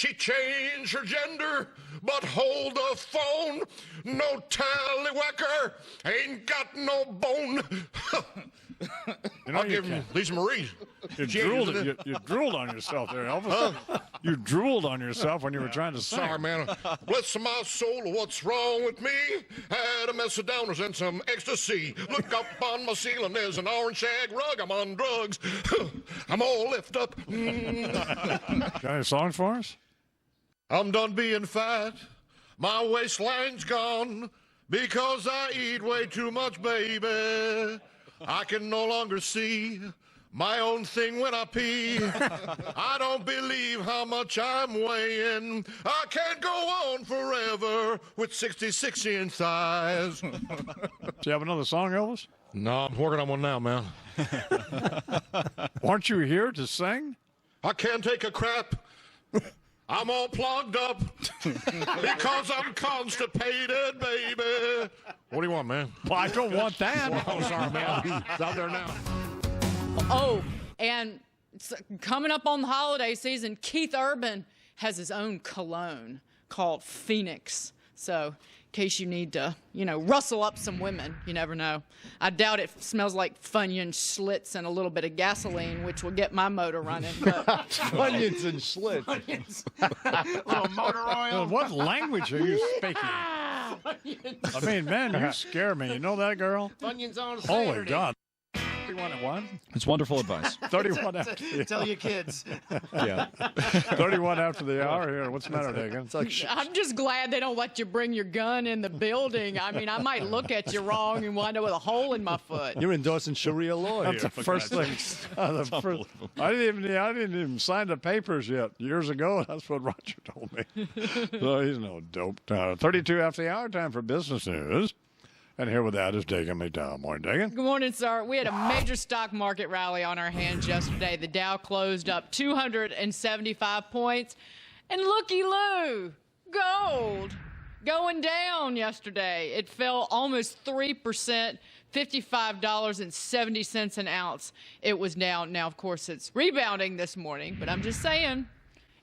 She changed her gender, but hold the phone. No tallywhacker, ain't got no bone. I'll give Lisa Marie. You drooled on yourself there, Elvis. You drooled on yourself when you were trying to sing. Sorry, man. Bless my soul, what's wrong with me? Had a mess of downers and some ecstasy. Look up on my ceiling, there's an orange shag rug. I'm on drugs. I'm all lift up. Got any songs for us? I'm done being fat. My waistline's gone because I eat way too much, baby. I can no longer see my own thing when I pee. I don't believe how much I'm weighing. I can't go on forever with 66-inch thighs. Do you have another song, Elvis? No, I'm working on one now, man. Aren't you here to sing? I can't take a crap. I'm all plugged up because I'm constipated, baby. What do you want, man? Well, I don't want that. Oh, sorry, man. It's out there now. Oh, and coming up on the holiday season, Keith Urban has his own cologne called Phoenix. So in case you need to, rustle up some women, you never know. I doubt it smells like Funyun Schlitz and a little bit of gasoline, which will get my motor running. But Funyuns and Schlitz. Little motor oil. What language are you speaking? I mean, man, you scare me. You know that, girl? Funyuns on Holy Saturday. God. 31 at 1? It's wonderful advice. 31 after the Tell your kids. Yeah. 31 after the hour here. What's the matter, Dagan? It's like I'm just glad they don't let you bring your gun in the building. I mean, I might look at you wrong and wind up with a hole in my foot. You're endorsing Sharia law here. that's the first thing. I didn't even sign the papers yet. Years ago, that's what Roger told me. So he's no dope. 32 after the hour, time for business news. And here with that is Dagan McDowell. Morning, Dagan. Good morning, sir. We had a major stock market rally on our hands yesterday. The Dow closed up 275 points. And looky-loo, gold going down yesterday. It fell almost 3%, $55.70 an ounce. It was down. Now, of course, it's rebounding this morning, but I'm just saying,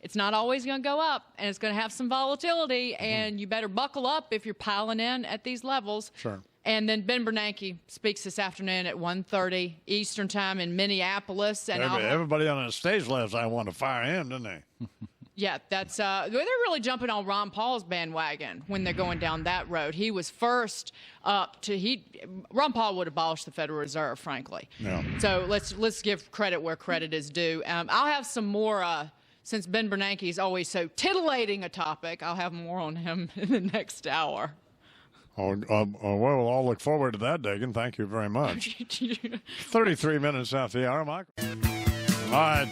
it's not always going to go up, and it's going to have some volatility, and you better buckle up if you're piling in at these levels. Sure. And then Ben Bernanke speaks this afternoon at 1:30 Eastern Time in Minneapolis. And everybody on the stage last night wanted to fire him, didn't they? yeah, they're really jumping on Ron Paul's bandwagon when they're going down that road. He was first up to Ron Paul would abolish the Federal Reserve, frankly. Yeah. So let's give credit where credit is due. I'll have some more. Since Ben Bernanke is always so titillating a topic, I'll have more on him in the next hour. Well, we'll all look forward to that, Dagan. Thank you very much. 33 minutes after the hour, Mike. All right.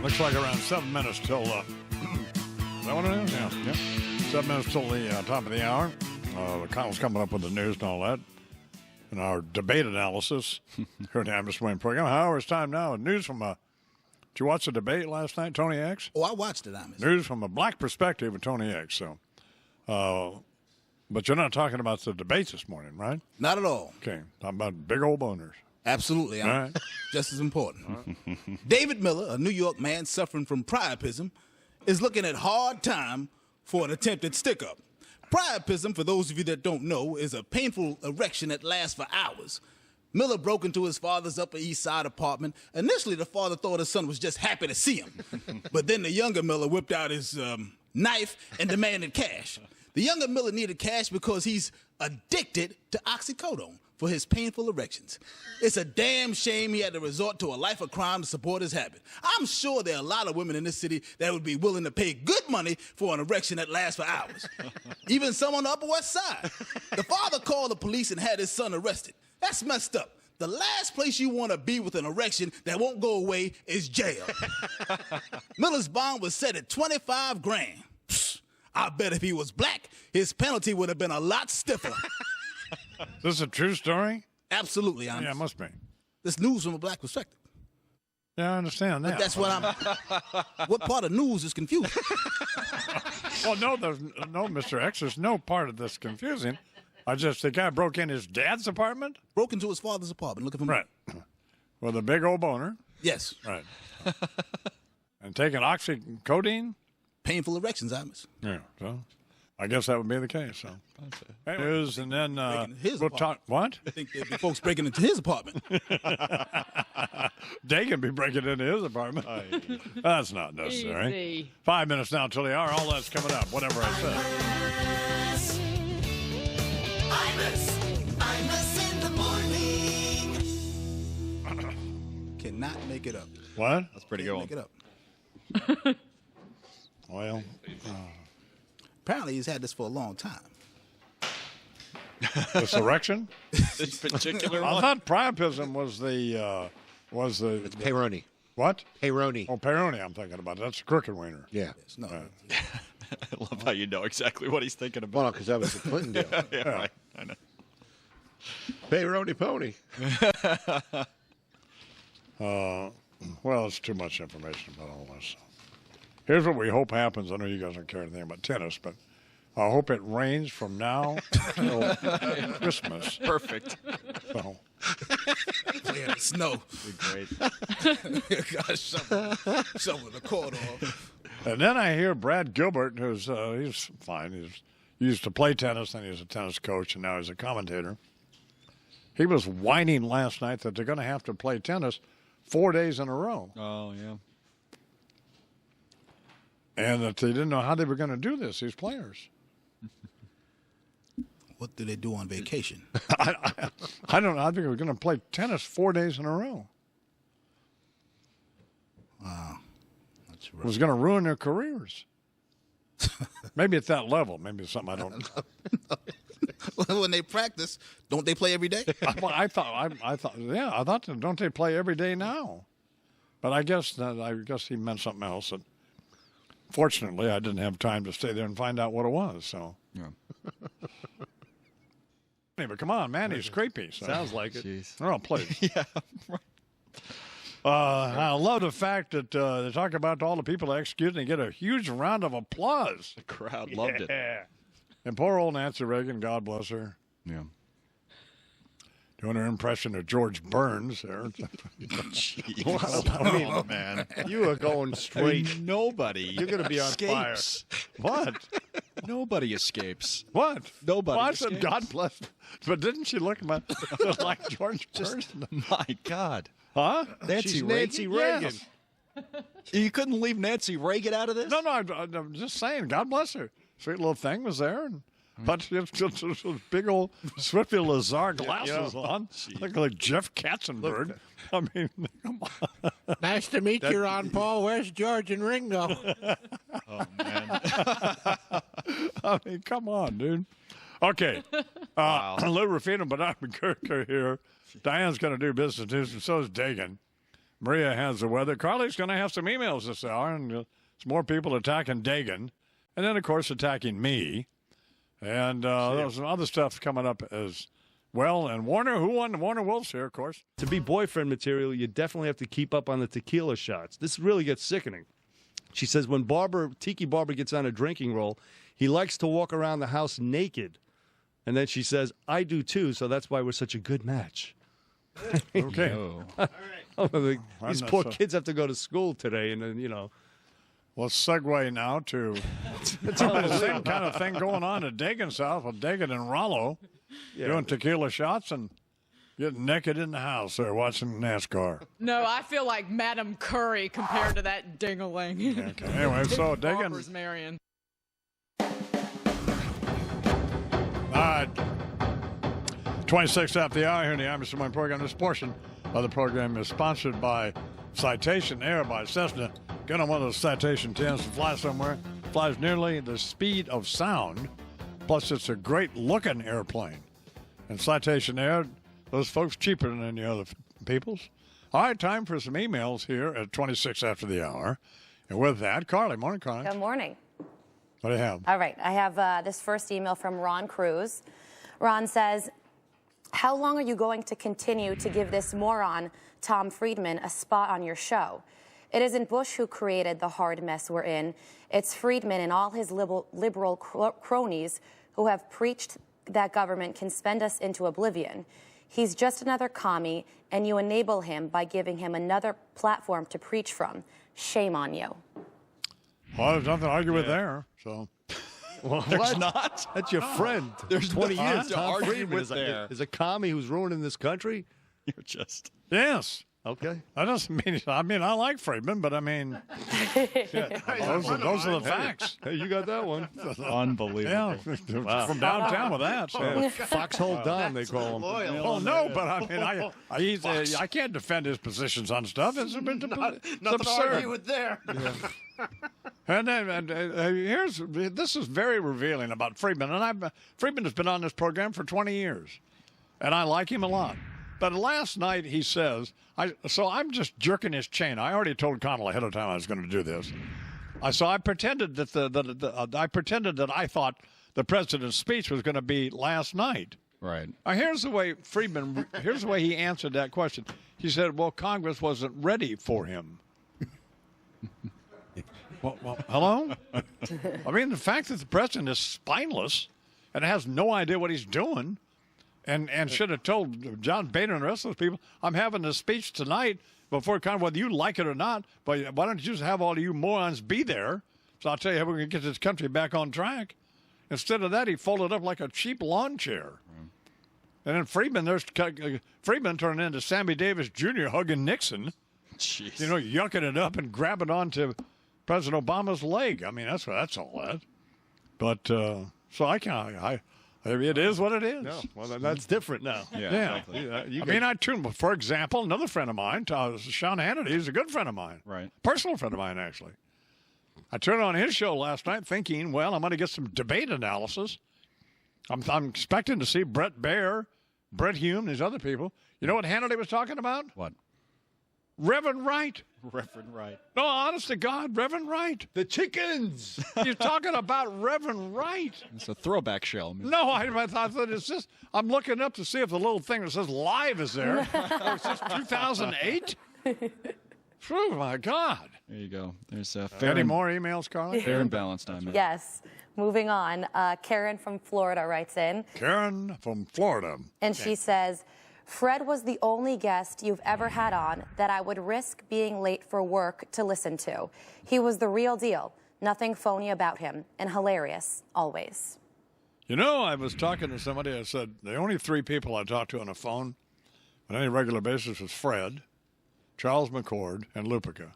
Looks like around 7 minutes till... is that what it is? Yeah. 7 minutes till the top of the hour. Kyle's coming up with the news and all that. And our debate analysis here at the Imus Wayne program. However, it's time now. News from did you watch the debate last night, Tony X? Oh, I watched it, Imus. News from a black perspective with Tony X. So, but you're not talking about the debates this morning, right? Not at all. Okay. Talking about big old boners. Absolutely. All right. Just as important. David Miller, a New York man suffering from priapism, is looking at hard time for an attempted stick-up. Priapism, for those of you that don't know, is a painful erection that lasts for hours. Miller broke into his father's Upper East Side apartment. Initially, the father thought his son was just happy to see him. But then the younger Miller whipped out his knife and demanded cash. The younger Miller needed cash because he's addicted to oxycodone for his painful erections. It's a damn shame he had to resort to a life of crime to support his habit. I'm sure there are a lot of women in this city that would be willing to pay good money for an erection that lasts for hours. Even some on the Upper West Side. The father called the police and had his son arrested. That's messed up. The last place you want to be with an erection that won't go away is jail. Miller's bond was set at $25,000. I bet if he was black, his penalty would have been a lot stiffer. Is this a true story? Absolutely, Yeah, it must be. This news from a black perspective. Yeah, I understand that. But that's what what part of news is confusing? Well, no, Mr. X, there's no part of this confusing. The guy broke in his dad's apartment? Broke into his father's apartment looking for money. Right. With a big old boner. Yes. Right. And taking oxycodone? Painful erections, Imus. Yeah, so I guess that would be the case. So, anyways, and then we'll talk. What? I think there'd be folks breaking into his apartment. They can be breaking into his apartment. That's not necessary. Easy. 5 minutes now till the hour. All that's coming up. Whatever I said. Imus in the morning. Cannot make it up. What? That's pretty Can't good. make one. it up. Well, Apparently, he's had this for a long time. this erection. This particular I one. thought priapism was the It's Peyronie. what? Peyronie. Oh, Peyronie. I'm thinking about. That's a crooked wiener. Yeah. It's no. I love how you know exactly what he's thinking about. Well, because that was the Clinton deal. Yeah, right. I know. Peyronie pony. Well, it's too much information about all this. Here's what we hope happens. I know you guys don't care anything about tennis, but I hope it rains from now till Christmas. Perfect. So, Playing the snow. Great. Gosh, shoveling the court off. and then I hear Brad Gilbert, who's he's fine. He used to play tennis, and he's a tennis coach, and now he's a commentator. He was whining last night that they're going to have to play tennis 4 days in a row. Oh, yeah. And that they didn't know how they were going to do this, these players. What do they do on vacation? I don't know. I think we're going to play tennis 4 days in a row. Wow. That's It rough. was going to ruin their careers. Maybe at that level. Maybe it's something I don't know. When they practice, don't they play every day? I thought, don't they play every day now? But I guess he meant something else. And fortunately, I didn't have time to stay there and find out what it was. So, Yeah. but come on, man, he's creepy. So. Sounds like it. Jeez. Oh, please. Yeah. I love the fact that they talk about all the people that executed and they get a huge round of applause. The crowd loved it. And poor old Nancy Reagan, God bless her, Yeah. doing her impression of George Burns there. Oh, man. You are going straight. Nobody. You're going to be on fire. escapes. What? Nobody escapes. What? Nobody Well, I said, escapes. God bless. But didn't she look like George Burns? My God. Huh? Nancy She's Reagan? Nancy Reagan. Yes. You couldn't leave Nancy Reagan out of this? No, I'm just saying, God bless her. Sweet little thing was there. And but she had those big old Swiftly Lazar glasses on. Looked like Jeff Katzenberg. I mean, come on. Nice to meet you, Ron Paul. Where's George and Ringo? Oh, man. I mean, come on, dude. Okay. Lou Rufino, but I'm Kirker here. Diane's going to do business news, and so is Dagan. Maria has the weather. Carly's going to have some emails this hour, and it's more people attacking Dagan. And then, of course, attacking me. And there's some other stuff coming up as well. And Warner, who won? Warner Wolf's here, of course. To be boyfriend material, you definitely have to keep up on the tequila shots. This really gets sickening. She says when Tiki Barber gets on a drinking roll, he likes to walk around the house naked. And then she says, I do too, so that's why we're such a good match. Okay. These poor kids have to go to school today, and then, Let's segue now to the same kind of thing going on at Dagan South with Dagan and Rollo doing tequila shots and getting naked in the house there watching NASCAR. No, I feel like Madam Curry compared to that ding-a-ling. Okay. Anyway, so Barbara's Dagan. Marion. All right. 26 after the hour here in the Imus Morning program. This portion of the program is sponsored by Citation Air by Cessna. Get on one of those Citation 10s and fly somewhere. Flies nearly the speed of sound. Plus, it's a great-looking airplane. And Citation Air, those folks cheaper than any other people's. All right, time for some emails here at 26 after the hour. And with that, Carly. Morning, Carly. Good morning. What do you have? All right, I have this first email from Ron Cruz. Ron says, how long are you going to continue to give this moron, Tom Friedman, a spot on your show? It isn't Bush who created the hard mess we're in. It's Friedman and all his liberal cronies who have preached that government can spend us into oblivion. He's just another commie, and you enable him by giving him another platform to preach from. Shame on you. Well, there's nothing to argue with there. So, There's not. That's your friend. There's 20 no years. to Tom argue Friedman with there. is a commie who's ruining this country. You're just. yes. Okay. That doesn't mean. I mean, I like Friedman, but I mean, those are the facts. Hey, you got that one. Unbelievable. Yeah, from downtown with that. So. Foxhole Don, they call him. Well, no, but I mean, I can't defend his positions on stuff. It's Nothing absurd. to argue with there. And this is very revealing about Friedman. And Friedman has been on this program for 20 years, and I like him a lot. But last night he says, so I'm just jerking his chain. I already told Connell ahead of time I was going to do this. I pretended that I thought the president's speech was going to be last night. Right. Here's the way he answered that question. He said, well, Congress wasn't ready for him. well, hello? I mean, the fact that the president is spineless and has no idea what he's doing and should have told John Boehner and the rest of those people, I'm having this speech tonight before Congress, whether you like it or not, but why don't you just have all of you morons be there? So I'll tell you how we're going to get this country back on track. Instead of that, he folded up like a cheap lawn chair. And then Friedman turned into Sammy Davis Jr. hugging Nixon. Jeez. You know, yucking it up and grabbing onto President Obama's leg. I mean, that's all that. But so it is what it is. No, well, that's different now. Yeah. Exactly. For example, another friend of mine, Sean Hannity, is a good friend of mine. Right. Personal friend of mine, actually. I turned on his show last night thinking, well, I'm going to get some debate analysis. I'm expecting to see Brett Baer, Brett Hume, these other people. You know what Hannity was talking about? What? Reverend Wright. Reverend Wright. No, honest to God, Reverend Wright. The chickens. You're talking about Reverend Wright. It's a throwback show. No, I thought that it's just, I'm looking up to see if the little thing that says live is there. It's just 2008? Oh, my God. There you go. There's Any more emails, Carly? fair and balanced time. Yes. Moving on. Karen from Florida writes in. Karen from Florida. And she says, Fred was the only guest you've ever had on that I would risk being late for work to listen to. He was the real deal. Nothing phony about him. And hilarious, always. You know, I was talking to somebody. I said, the only three people I talked to on the phone on any regular basis was Fred, Charles McCord, and Lupica.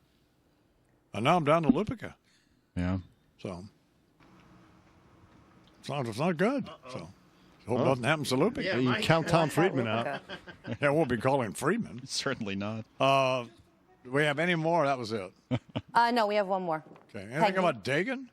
And now I'm down to Lupica. Yeah. So it's not good. So hope nothing happens to Lupica. Yeah, you count Tom Friedman out. Yeah, we'll be calling Friedman. Certainly not. Do we have any more? That was it. No, we have one more. Okay. Anything about Dagan?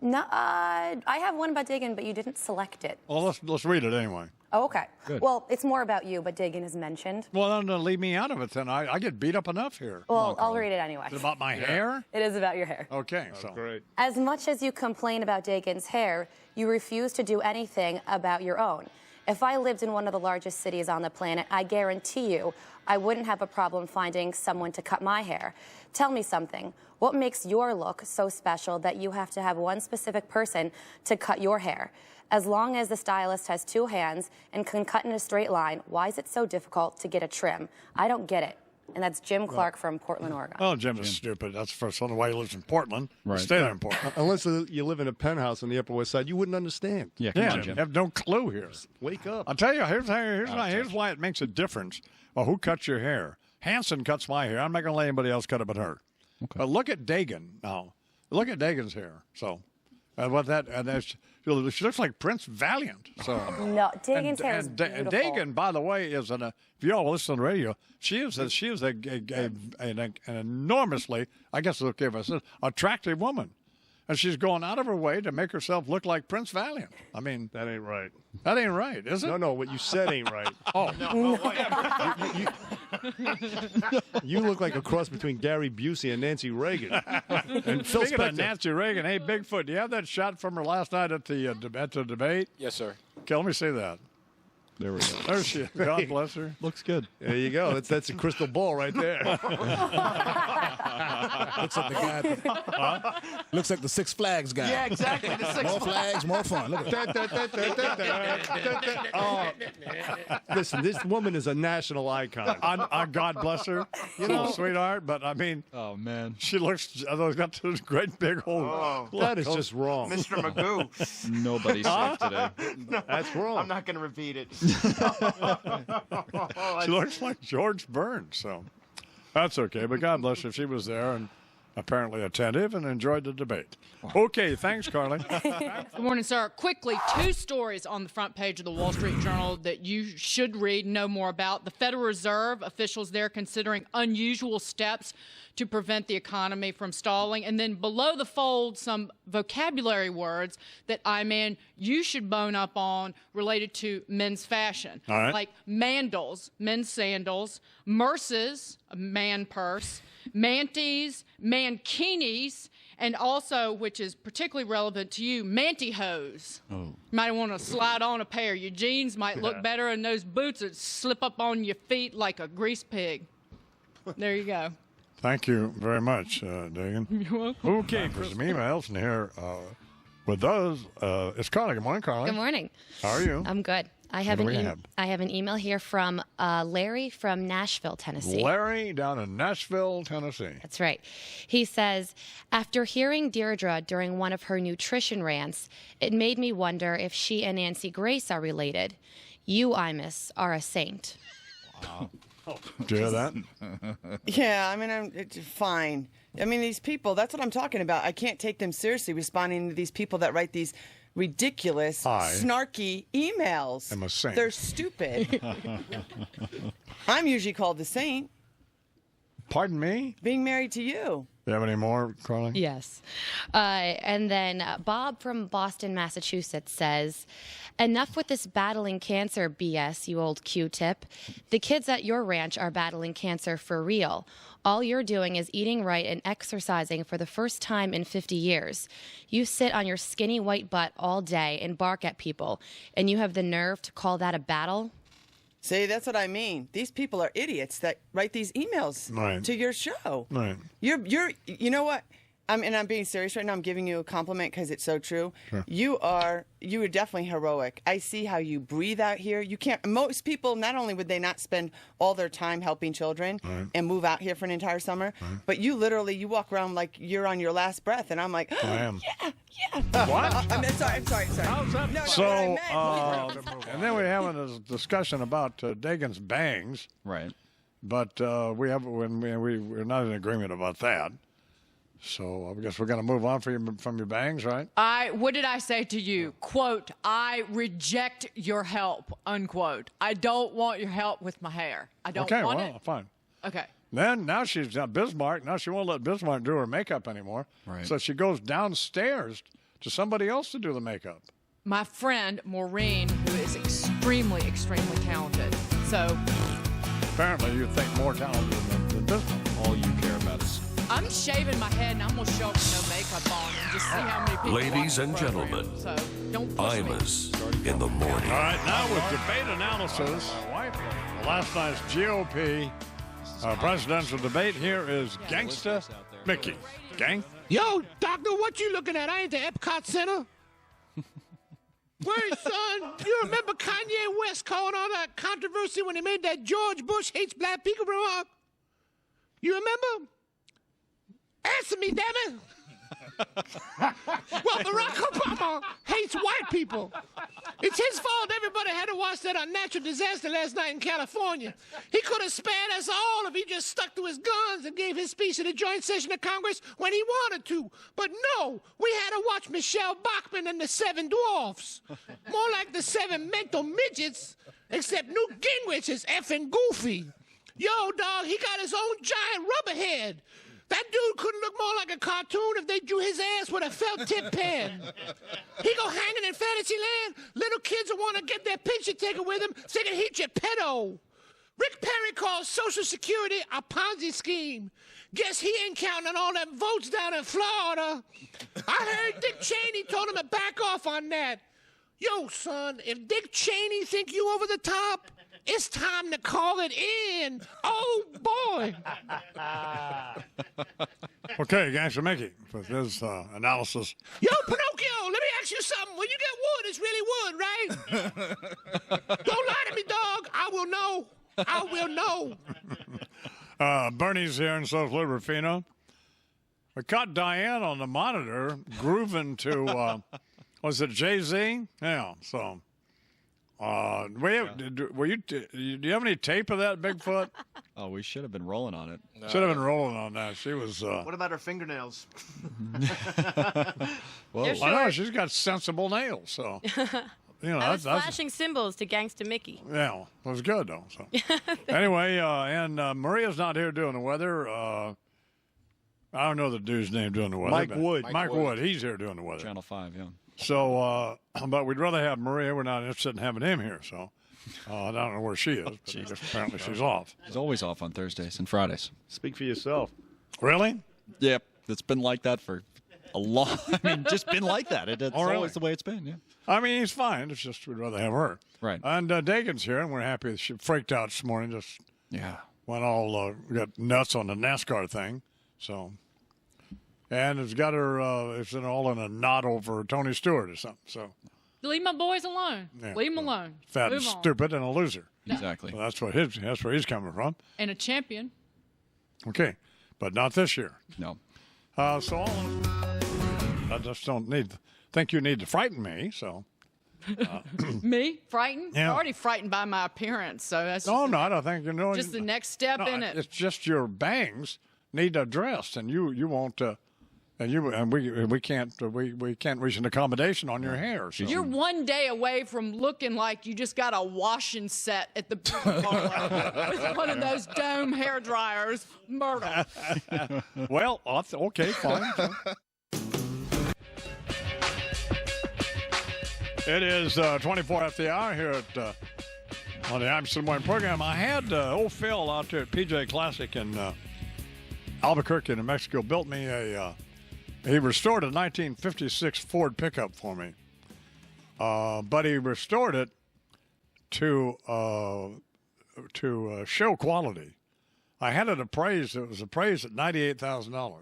No, I have one about Dagan, but you didn't select it. Well, let's read it anyway. Oh, okay. Good. Well, it's more about you, but Dagan is mentioned. Well, then leave me out of it then. I get beat up enough here. Well, I'll read it anyway. Is it about my hair? It is about your hair. Okay, so. Great. As much as you complain about Dagan's hair, you refuse to do anything about your own. If I lived in one of the largest cities on the planet, I guarantee you I wouldn't have a problem finding someone to cut my hair. Tell me something. What makes your look so special that you have to have one specific person to cut your hair? As long as the stylist has two hands and can cut in a straight line, why is it so difficult to get a trim? I don't get it. And that's Jim Clark from Portland, Oregon. Oh, Jim is stupid. That's the first one. Why he lives in Portland. Right. Stay there in Portland. Unless you live in a penthouse on the Upper West Side, you wouldn't understand. Yeah, come Yeah, on, you Jim. have no clue here. Wake up. I'll tell you, here's why it makes a difference. Well, who cuts your hair? Hanson cuts my hair. I'm not going to let anybody else cut it but her. Okay. But look at Dagan now. Look at Dagan's hair. So, she looks like Prince Valiant. So. No, Dagan's hair is beautiful. And Dagan, by the way, is if you all listen on the radio, she is an enormously, I guess it's okay if I said, attractive woman. And she's going out of her way to make herself look like Prince Valiant. I mean, That ain't right. that ain't right, is it? No, what you said ain't right. Oh, You look like a cross between Gary Busey and Nancy Reagan. And Phil Speaking of Spector. Nancy Reagan, hey, Bigfoot, do you have that shot from her last night at the debate? Yes, sir. Okay, let me see that. There we go. There she is. God bless her. Looks good. There you go. That's a crystal ball right there. Looks like the guy. Looks like the Six Flags guy. Yeah, exactly. The Six More flags, more fun. Look at that. Listen, this woman is a national icon. God bless her. You know, sweetheart, but I mean, Oh, man. she looks, got those great big old. That is just wrong. Mr. Magoo. Nobody's safe today. That's wrong. I'm not going to repeat it. She looks like George Burns, so that's okay. But God bless her. She was there and apparently attentive and enjoyed the debate. Okay, thanks, Carly. Good morning, sir. Quickly, 2 stories on the front page of the Wall Street Journal that you should read, know more about. The Federal Reserve officials there considering unusual steps to prevent the economy from stalling. And then below the fold, some vocabulary words that, you should bone up on related to men's fashion. All right. Like mandals, men's sandals, merces, a man purse, manties, mankinis, and also, which is particularly relevant to you, mantyhose. Oh. You might want to slide on a pair. Your jeans might look better in those boots that slip up on your feet like a grease pig. There you go. Thank you very much, Dagan. You're welcome. Okay, there's some emails in here with those. It's Carly. Good morning, Carly. Good morning. How are you? I'm good. I have What an do we have? I have an email here from Larry from Nashville, Tennessee. Larry down in Nashville, Tennessee. That's right. He says, after hearing Deirdre during one of her nutrition rants, it made me wonder if she and Nancy Grace are related. You, Imus, are a saint. Wow. Did you hear that? Yeah, I mean, it's fine. I mean, these people, that's what I'm talking about. I can't take them seriously responding to these people that write these ridiculous, snarky emails. I'm a saint. They're stupid. I'm usually called the saint. Pardon me? Being married to you. Do you have any more, Carly? Yes. And then Bob from Boston, Massachusetts says, enough with this battling cancer BS, you old Q-tip. The kids at your ranch are battling cancer for real. All you're doing is eating right and exercising for the first time in 50 years. You sit on your skinny white butt all day and bark at people, and you have the nerve to call that a battle? See, that's what I mean. These people are idiots that write these emails to your show. Right. You know what? I'm being serious right now. I'm giving you a compliment because it's so true. Sure. You are definitely heroic. I see how you breathe out here. You can't. Most people, not only would they not spend all their time helping children and move out here for an entire summer, but you walk around like you're on your last breath, and I'm like, oh, I am. Yeah. What? I'm sorry. How's that? No, so, and then we're having a discussion about Dagan's bangs. Right. But we're not in agreement about that. So I guess we're going to move on from your bangs, right? What did I say to you? Quote, I reject your help, unquote. I don't want your help with my hair. I don't want it. Fine. Okay. Then now she's got Bismarck. Now she won't let Bismarck do her makeup anymore. Right. So she goes downstairs to somebody else to do the makeup. My friend, Maureen, who is extremely, extremely talented. So apparently you think more talented than Bismarck. All you care about is... I'm shaving my head, and I'm going to show up with no makeup on and just see how many people Ladies and gentlemen, so don't push Imus in the morning. All right, now with debate analysis, last night's GOP presidential debate, here is Gangsta Mickey. Gang? Yo, doctor, what you looking at? I ain't the Epcot Center. Wait, son, you remember Kanye West calling all that controversy when he made that George Bush hates black people remark? You remember? Answer me, damn it! Well, Barack Obama hates white people. It's his fault everybody had to watch that unnatural disaster last night in California. He could have spared us all if he just stuck to his guns and gave his speech at a joint session of Congress when he wanted to. But no, we had to watch Michelle Bachmann and the Seven Dwarfs. More like the Seven Mental Midgets, except Newt Gingrich is effing goofy. Yo, dog, he got his own giant rubber head. That dude couldn't look more like a cartoon if they drew his ass with a felt tip pen. He go hanging in Fantasyland. Little kids will want to get their picture taken with him so they can hit your pedo. Rick Perry calls Social Security a Ponzi scheme. Guess he ain't counting on all them votes down in Florida. I heard Dick Cheney told him to back off on that. Yo, son, if Dick Cheney think you over the top, it's time to call it in. Oh, boy. Okay, Gangster Mickey, with his analysis. Yo, Pinocchio, let me ask you something. When you get wood, it's really wood, right? Don't lie to me, dog. I will know. I will know. Bernie's here, and so's Lou Rufino. We caught Diane on the monitor grooving to, was it Jay-Z? Yeah, so. Do you have any tape of that, Bigfoot? Oh, we should have been rolling on it. Should have been rolling on that. She was. What about her fingernails? Whoa. I know, she's got sensible nails, so. You know, I was that's flashing symbols to Gangsta Mickey. yeah, it was good, though. So. Anyway, and Maria's not here doing the weather. I don't know the dude's name doing the weather. Mike but Wood. Mike Wood. He's here doing the weather. Channel 5, yeah. So, but we'd rather have Maria. We're not interested in having him here. So, I don't know where she is, but apparently she's off. He's always off on Thursdays and Fridays. Speak for yourself. Really? Yep. It's been like that for a long. I mean, just been like that. It's Oh, really? always the way it's been. Yeah. I mean, he's fine. It's just we'd rather have her. Right. And Dagan's here, and we're happy that she freaked out this morning. Just went all got nuts on the NASCAR thing. So, and it's got her. It's all in a knot over Tony Stewart or something. So. Leave my boys alone. Yeah. Leave them alone. Fat Move and on. stupid and a loser. Exactly. So that's where he's coming from. And a champion. Okay, but not this year. No. So I just don't think you need to frighten me. So Me? Frightened? Yeah. I'm already frightened by my appearance, so that's no, I don't think you know. just the next step in it. It's just your bangs need addressed, and you won't. And we can't reach an accommodation on your hair. So. You're one day away from looking like you just got a washing set at the beauty parlor with one of those dome hair dryers. Myrtle. Well, okay, fine. It is 24 after the hour here at on the Imus Morning program. I had old Phil out there at PJ Classic in Albuquerque, New Mexico, built me he restored a 1956 Ford pickup for me, but he restored it to show quality. I had it appraised. It was appraised at $98,000.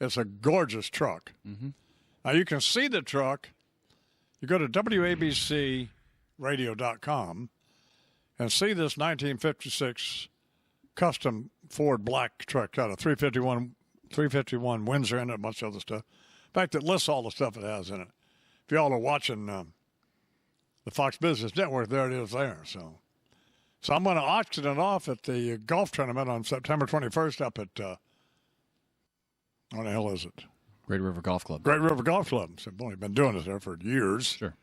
It's a gorgeous truck. Mm-hmm. Now you can see the truck. You go to WABCRadio.com and see this 1956 custom Ford black truck. Got a 351 Windsor in it, a bunch of other stuff. In fact, it lists all the stuff it has in it. If y'all are watching the Fox Business Network, there it is there. So I'm going to auction it off at the golf tournament on September 21st up at, where the hell is it? Great River Golf Club. Great River Golf Club. So I've only been doing it there for years. Sure.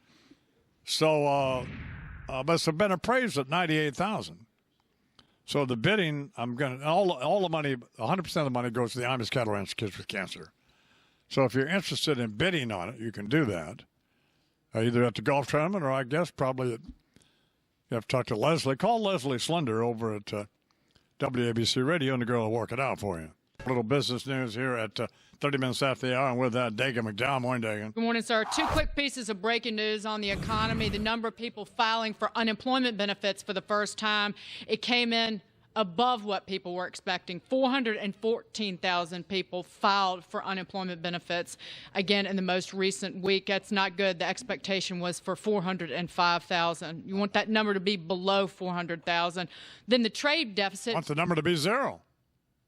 So, but it's been appraised at $98,000. So the bidding, I'm going to, all the money, 100% of the money goes to the Imus Cattle Ranch Kids with Cancer. So if you're interested in bidding on it, you can do that. Either at the golf tournament or I guess probably you have to talk to Leslie. Call Leslie Slender over at WABC Radio and the girl will work it out for you. A little business news here at 30 minutes after the hour, and with that, Dagan McDowell. Morning, Dagan. Good morning, sir. Two quick pieces of breaking news on the economy. The number of people filing for unemployment benefits for the first time, it came in above what people were expecting. 414,000 people filed for unemployment benefits, again, in the most recent week. That's not good. The expectation was for 405,000. You want that number to be below 400,000. Then the trade deficit. I want the number to be zero.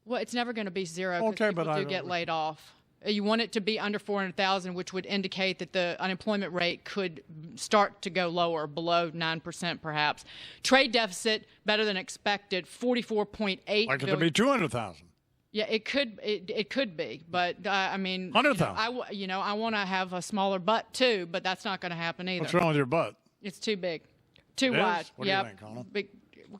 Well, it's never going to be zero because people do get laid off. You want it to be under 400,000, which would indicate that the unemployment rate could start to go lower, below 9% perhaps. Trade deficit, better than expected, 44.8 Like it to be 200,000. Yeah, it could be, but I mean, 100,000. I want to have a smaller butt too, but that's not going to happen either. What's wrong with your butt? It's too big, too It wide. is? What do you think, Colin? Big.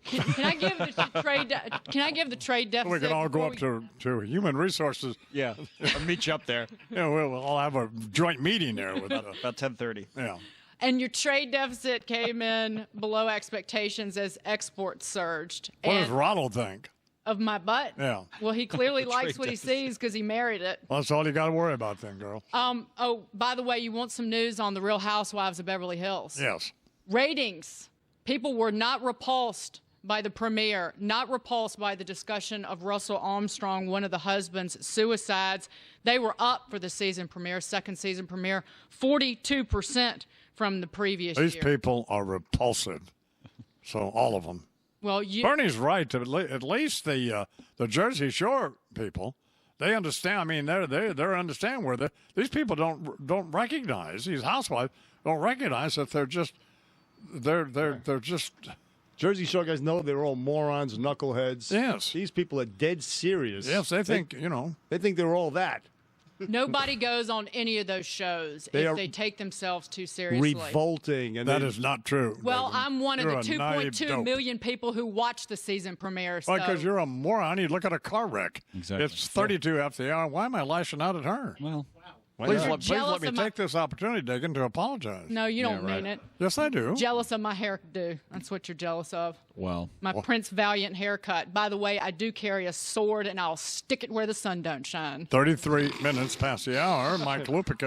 Can I give the trade? Can I give the trade deficit? We can all go up to Human Resources. Yeah, I'll meet you up there. Yeah, we'll all have a joint meeting there with about 10:30. Yeah. And your trade deficit came in below expectations as exports surged. What does Ronald think? Of my butt? Yeah. Well, he clearly likes Trade what he deficit. sees because he married it. Well, that's all you got to worry about then, girl. Oh, by the way, you want some news on the Real Housewives of Beverly Hills? Yes. Ratings. People were not repulsed by the premiere, not repulsed by the discussion of Russell Armstrong, one of the husband's suicides. They were up for the season premiere, second season premiere, 42% from the previous year. These people are repulsive. So all of them. Well, Bernie's right. At least the Jersey Shore people, they understand. I mean, they understand where these people don't recognize, these housewives don't recognize that they're just. Jersey Shore guys know they're all morons, knuckleheads. Yes. These people are dead serious. Yes, they think, They think they're all that. Nobody goes on any of those shows if they take themselves too seriously. Revolting. And that is not true. Well, I'm one of the You're a naive 2.2 dope. million people who watched the season premiere. So. Because you're a moron. You look at a car wreck. Exactly. It's 32 after the hour. Why am I lashing out at her? Well, please let jealous me of take this opportunity, Dagan, to apologize. No, you don't mean it. Yes, I do. Jealous of my hairdo. That's what you're jealous of. Well. My Prince Valiant haircut. By the way, I do carry a sword, and I'll stick it where the sun don't shine. 33 minutes past the hour. Mike Lupica.